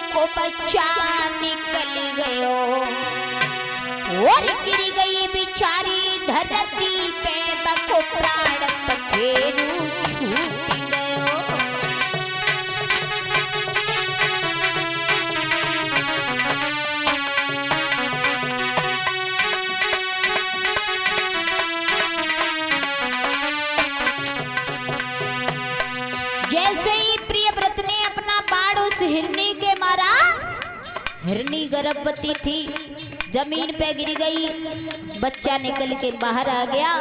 को बच्चा निकल गयो और गिर गई बिचारी धरती पे बको प्राण पखेरु छूट गयो। जैसे ही प्रियव्रत ने अपना बाण उस हिरनी के मारा, हिरनी गर्भवती थी, जमीन पे गिर गई, बच्चा निकल के बाहर आ गया,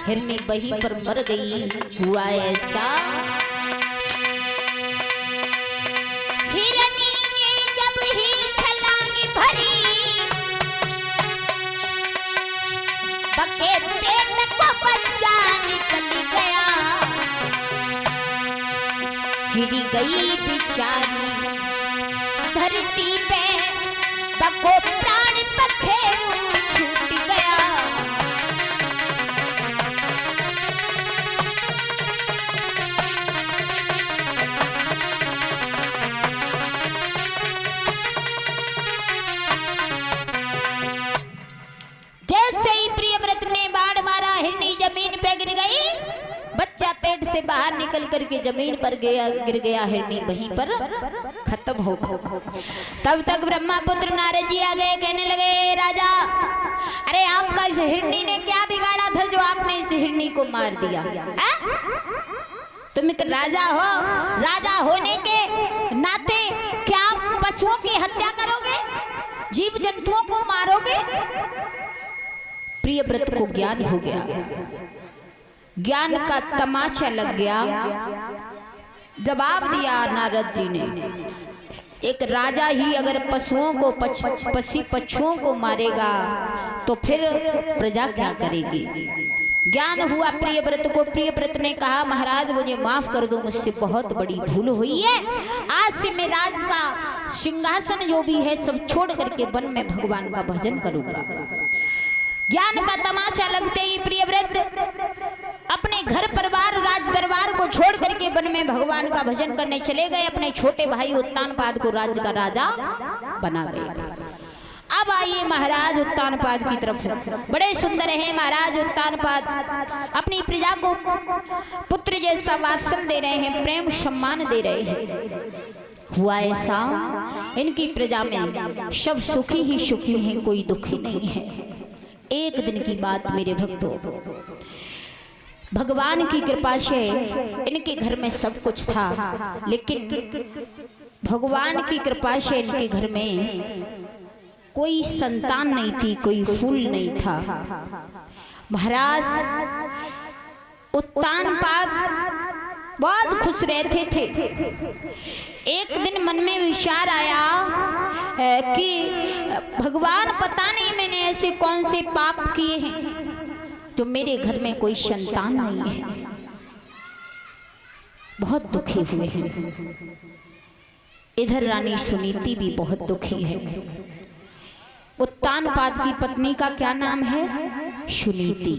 हिरनी वहीं पर मर गई। हुआ ऐसा हिरनी ने जब ही छलांग भरी, बके पेट को बच्चा निकल गया। गिरी गई बिचारी धरती पे बको प्राण पखेरु छूट गया। जैसे ही प्रियव्रत ने बाण मारा, हिरनी जमीन पे गिर गई, बच्चा पेट से बाहर निकल करके जमीन पर गिर गया, हिरनी वहीं पर खत्म हो गई। तब तक ब्रह्मापुत्र नारद जी आ गए, कहने लगे राजा, अरे आपका इस हिरनी ने क्या बिगाड़ा था जो आपने इस हिरनी को मार दिया? तुम एक राजा हो, राजा होने के नाते क्या आप पशुओं की हत्या करोगे, जीव जंतुओं को मारोगे? प्रियव्रत को ज्ञान हो गया, ज्ञान का तमाचा लग गया। जवाब दिया नारद जी ने, एक राजा ही अगर पशुओं को पशुओं को मारेगा तो फिर प्रजा क्या करेगी? ज्ञान हुआ प्रियव्रत को। प्रियव्रत ने कहा, महाराज मुझे माफ कर दो, मुझसे बहुत बड़ी भूल हुई है, आज से मैं राज का सिंहासन जो भी है सब छोड़ करके वन में भगवान का भजन करूंगा। ज्ञान का तमाचा लगते ही प्रियव्रत अपने घर परिवार राज दरबार को छोड़ करके वन में भगवान का भजन करने चले गए। अपने छोटे भाई उत्तानपाद को राज्य का राजा बना गए। अब आइए महाराज उत्तानपाद की तरफ। बड़े सुंदर हैं महाराज उत्तानपाद, अपनी प्रजा को पुत्र जैसा वात्सल दे रहे हैं, प्रेम सम्मान दे रहे हैं। हुआ ऐसा, इनकी प्रजा में सब सुखी ही सुखी हैं, कोई दुखी नहीं है। एक दिन की बात मेरे भक्तों, भगवान की कृपा से इनके घर में सब कुछ था, लेकिन भगवान की कृपा से इनके घर में कोई संतान नहीं थी, कोई फूल नहीं था। महाराज उत्तानपाद बहुत खुश रहते थे। एक दिन मन में विचार आया कि भगवान पता नहीं मैंने ऐसे कौन से पाप किए हैं जो मेरे घर में कोई संतान नहीं है। बहुत दुखी हुए हैं। इधर रानी सुनीति भी बहुत दुखी है। उत्तानपाद की पत्नी का क्या नाम है? सुनीति।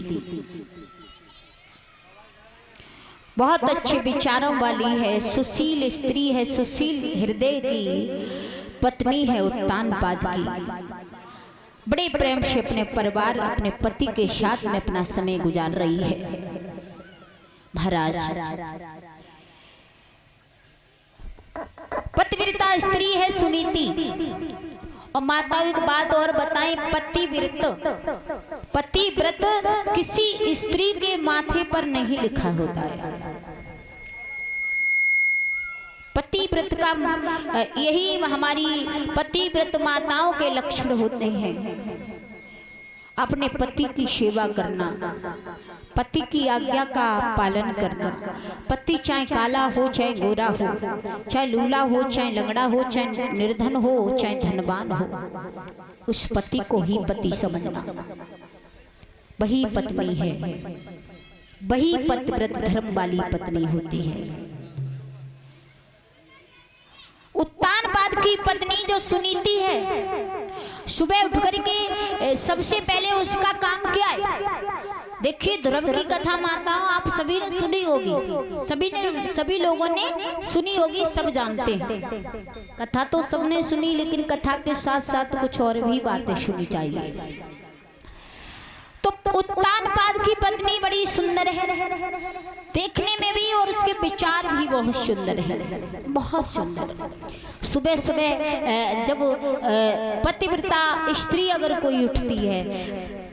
बहुत अच्छे विचारों वाली है, सुशील स्त्री है, सुशील हृदय की पत्नी है उत्तानपाद की। बड़े प्रेम से अपने परिवार अपने पति के साथ में अपना समय गुजार रही है। महाराज पतिव्रता स्त्री है सुनीति। और माताओं एक बात और बताएं, पतिव्रत किसी स्त्री के माथे पर नहीं लिखा होता है। पतिव्रत का यही हमारी पतिव्रत माताओं के लक्षण होते हैं। अपने पति की सेवा करना, पति की आज्ञा का पालन करना। पति चाहे काला हो चाहे गोरा हो, चाहे लूला हो चाहे लंगड़ा हो, चाहे निर्धन हो चाहे धनवान हो, उस पति को ही पति समझना। वही पत्नी है, वही पतिव्रत धर्म वाली पत्नी होती है। उत्तानपाद की पत्नी जो सुनीति है, सुबह उठ करके सबसे पहले उसका काम क्या है? देखिए ध्रुव की कथा माताओं आप सभी ने सुनी होगी, सभी लोगों ने सुनी होगी, सब जानते हैं। कथा तो सबने सुनी, लेकिन कथा के साथ साथ कुछ और भी बातें सुनी चाहिए। तो उत्तानपाद की पत्नी बड़ी सुंदर है देखने में भी, और उसके विचार भी बहुत सुंदर है, बहुत सुंदर। सुबह सुबह जब पतिव्रता स्त्री अगर कोई उठती है,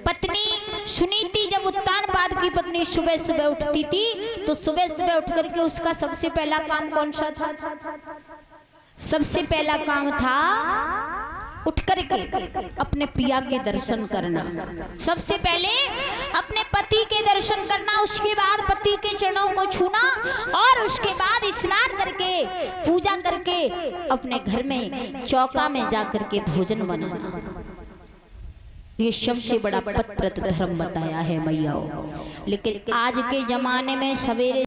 पत्नी सुनीति जब उत्तानपाद की पत्नी सुबह सुबह उठती थी, तो सुबह सुबह उठ करके उसका सबसे पहला काम कौन सा था? सबसे पहला काम था उठ करके अपने पिया के दर्शन करना, सबसे पहले अपने पति के दर्शन करना, उसके बाद पति के चरणों को छूना, और उसके बाद स्नान करके पूजा करके अपने घर में चौका में जाकर के भोजन बनाना। ये सबसे बड़ा पतिव्रत धर्म बताया है मैयाओं। लेकिन आज के जमाने में सवेरे